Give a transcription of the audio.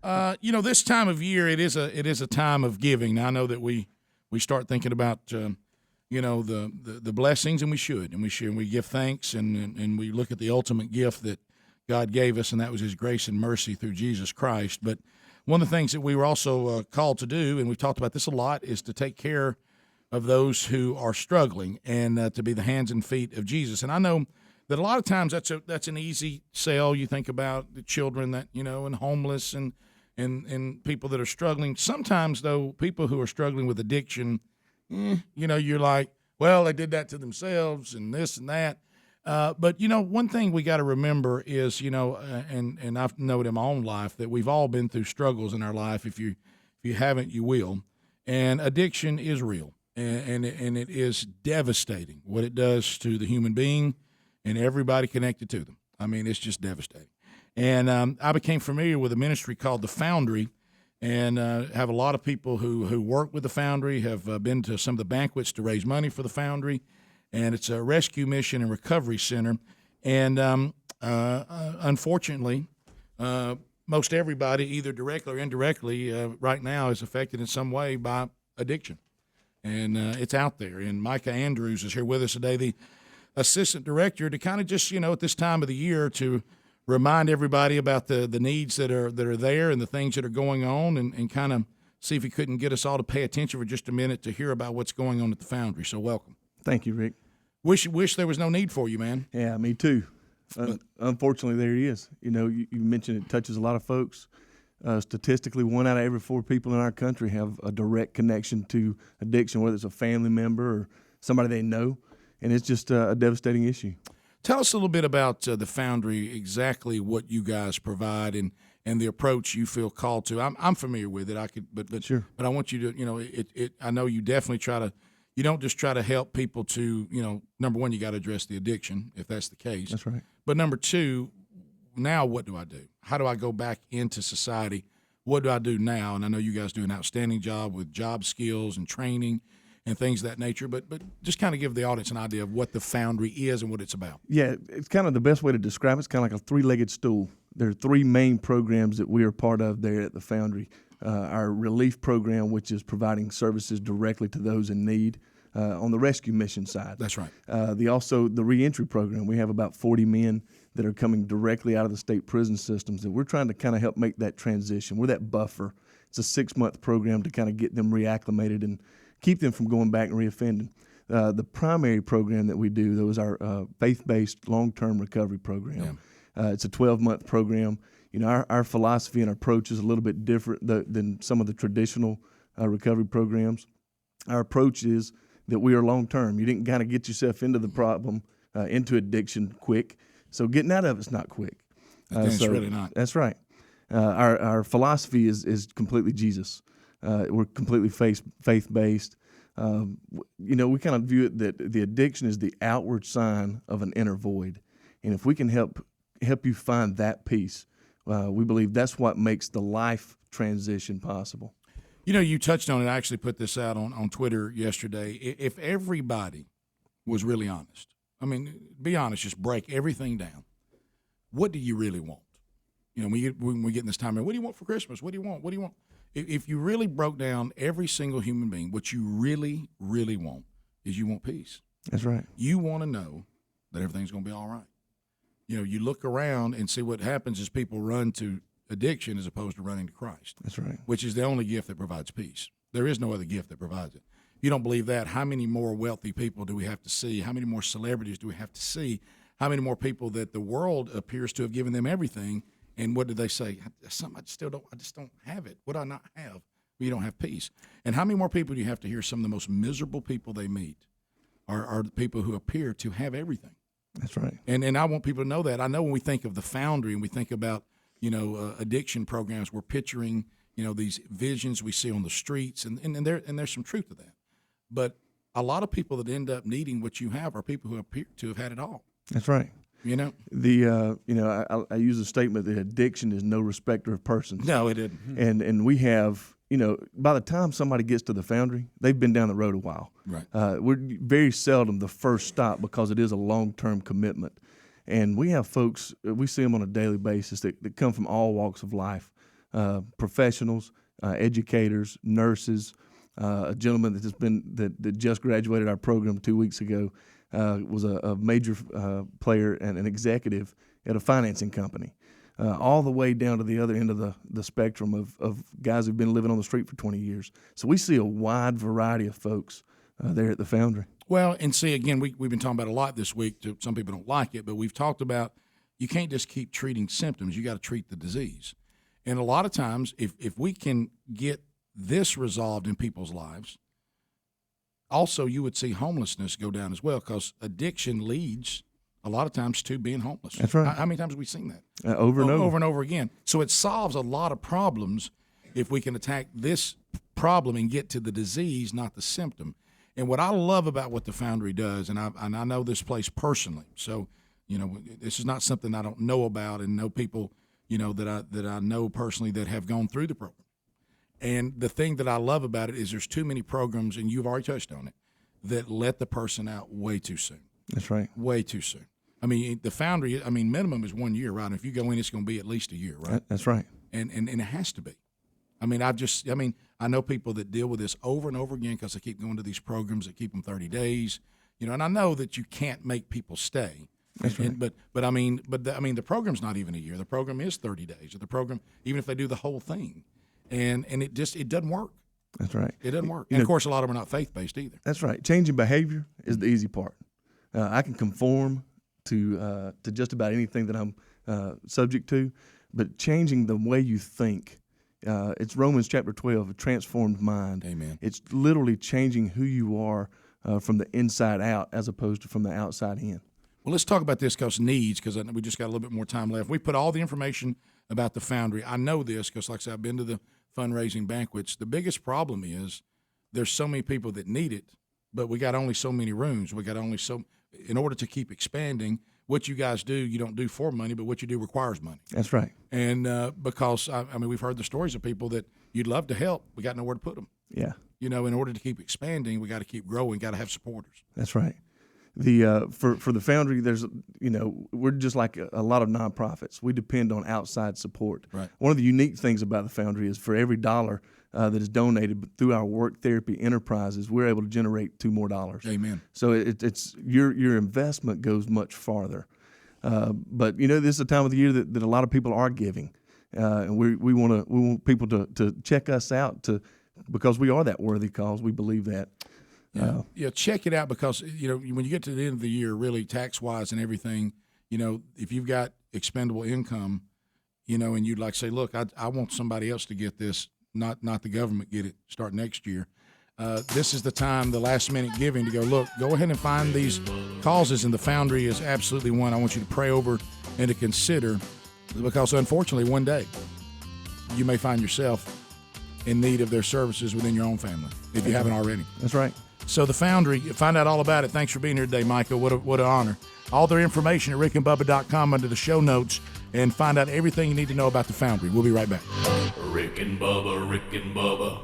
This time of year, it is a time of giving. Now, I know that we start thinking about the blessings, and we give thanks, and we look at the ultimate gift that God gave us, and that was His grace and mercy through Jesus Christ. But one of the things that we were also called to do, and we've talked about this a lot, is to take care of those who are struggling and to be the hands and feet of Jesus. And I know that a lot of times that's an easy sell. You think about the children that and homeless and people that are struggling. Sometimes though, people who are struggling with addiction, you're like, well, they did that to themselves and this and that. But one thing we got to remember is and I've noted in my own life that we've all been through struggles in our life. If you haven't, you will. And addiction is real, and it is devastating what it does to the human being and everybody connected to them. I mean, it's just devastating. And I became familiar with a ministry called the Foundry, and have a lot of people who work with the Foundry, have been to some of the banquets to raise money for the Foundry, and it's a rescue mission and recovery center. And unfortunately, most everybody, either directly or indirectly, right now is affected in some way by addiction. And it's out there. And Micah Andrews is here with us today, the assistant director, to kind of just, at this time of the year, to remind everybody about the needs that are there and the things that are going on, and kind of see if he couldn't get us all to pay attention for just a minute to hear about what's going on at the Foundry. So welcome. Thank you, Rick. Wish there was no need for you, man. Yeah, me too. Unfortunately, there he is. You mentioned it touches a lot of folks. Statistically, 1 out of every 4 people in our country have a direct connection to addiction, whether it's a family member or somebody they know, and it's just a devastating issue. Tell us a little bit about the Foundry, exactly what you guys provide and the approach you feel called to. I'm familiar with it. But Sure. But I want you to, I know you definitely you don't just try to help people to, number one, you got to address the addiction, if that's the case. That's right. But number two, now what do I do? How do I go back into society? What do I do now? And I know you guys do an outstanding job with job skills and training and things of that nature, but just kind of give the audience an idea of what the Foundry is and what it's about. Yeah, it's kind of the best way to describe it. It's kind of like a 3-legged stool. There are 3 main programs that we are part of there at the Foundry. Our relief program, which is providing services directly to those in need on the rescue mission side. That's right. The reentry program. We have about 40 men that are coming directly out of the state prison systems that we're trying to kind of help make that transition. We're that buffer. It's a 6-month program to kind of get them reacclimated and keep them from going back and reoffending. The primary program that we do, though, is our faith-based long-term recovery program. Yeah. It's a 12-month program. Our philosophy and approach is a little bit different than some of the traditional recovery programs. Our approach is that we are long-term. You didn't kind of get yourself into the problem, into addiction quick. So getting out of it's not quick. It's really not. That's right. Our philosophy is completely Jesus. We're completely faith-based. We kind of view it that the addiction is the outward sign of an inner void. And if we can help you find that peace, we believe that's what makes the life transition possible. You touched on it. I actually put this out on Twitter yesterday. If everybody was really honest, I mean, be honest, just break everything down. What do you really want? When we get in this time, what do you want for Christmas? What do you want? What do you want? If you really broke down every single human being, what you really, really want is you want peace. That's right. You want to know that everything's going to be all right. You look around and see what happens is people run to addiction as opposed to running to Christ. That's right. Which is the only gift that provides peace. There is no other gift that provides it. If you don't believe that, how many more wealthy people do we have to see? How many more celebrities do we have to see? How many more people that the world appears to have given them everything? And what do they say? I just don't have it. What do I not have? Well, you don't have peace. And how many more people do you have to hear? Some of the most miserable people they meet are the people who appear to have everything. That's right. And I want people to know that. I know when we think of the Foundry and we think about, addiction programs, we're picturing, these visions we see on the streets, and there's some truth to that. But a lot of people that end up needing what you have are people who appear to have had it all. That's right. I use a statement that addiction is no respecter of persons. No, it isn't. And we have, by the time somebody gets to the Foundry, they've been down the road a while. Right. We're very seldom the first stop because it is a long-term commitment. And we have folks, we see them on a daily basis that come from all walks of life. professionals, educators, nurses. A gentleman that just graduated our program 2 weeks ago was a major player and an executive at a financing company. All the way down to the other end of the spectrum of guys who've been living on the street for 20 years. So we see a wide variety of folks there at the Foundry. Well, and see, again, we've been talking about a lot this week. Some people don't like it, but we've talked about you can't just keep treating symptoms. You got to treat the disease. And a lot of times, if we can get this resolved in people's lives, also you would see homelessness go down as well, because addiction leads a lot of times to being homeless. That's right. How many times have we seen that? Over and over. Over and over again. So it solves a lot of problems if we can attack this problem and get to the disease, not the symptom. And what I love about what the Foundry does, and I know this place personally, so this is not something I don't know about, and know people that I know personally that have gone through the program. And the thing that I love about it is there's too many programs, and you've already touched on it, that let the person out way too soon. That's right. Way too soon. I mean, the Foundry, minimum is 1 year, right? And if you go in, it's going to be at least a year, right? That's right. And it has to be. I know people that deal with this over and over again because they keep going to these programs that keep them 30 days, and I know that you can't make people stay. That's right. But the program's not even a year. The program is 30 days. The program, even if they do the whole thing, and it doesn't work. That's right. It doesn't work. And of course, a lot of them are not faith-based either. That's right. Changing behavior is the easy part. I can conform to just about anything that I'm subject to, but changing the way you think, it's Romans chapter 12, a transformed mind. Amen. It's literally changing who you are from the inside out as opposed to from the outside in. Well, let's talk about this because we just got a little bit more time left. We put all the information about the Foundry. I know this because, like I said, I've been to the fundraising banquets. The biggest problem is there's so many people that need it, but we got only so many rooms. We got only so. In order to keep expanding, what you guys do, you don't do for money, but what you do requires money. That's right. And because we've heard the stories of people that you'd love to help, we got nowhere to put them. Yeah. In order to keep expanding, we got to keep growing, got to have supporters. That's right. The for the Foundry, there's we're just like a lot of nonprofits. We depend on outside support. Right. One of the unique things about the Foundry is for every dollar that is donated through our work therapy enterprises, we're able to generate $2 more. Amen. So it's your investment goes much farther. But this is a time of the year that a lot of people are giving, and we want people to check us out because we are that worthy cause. We believe that. Yeah, check it out because when you get to the end of the year, really tax wise and everything, if you've got expendable income, and you'd like to say, look, I want somebody else to get this, not the government get it, start next year. This is the time, the last minute giving, to go ahead and find these causes, and the Foundry is absolutely one I want you to pray over and to consider, because unfortunately one day you may find yourself in need of their services within your own family if you haven't already. That's right. So the Foundry, find out all about it. Thanks for being here today, Michael. What an honor. All their information at rickandbubba.com under the show notes, and find out everything you need to know about the Foundry. We'll be right back. Rick and Bubba, Rick and Bubba.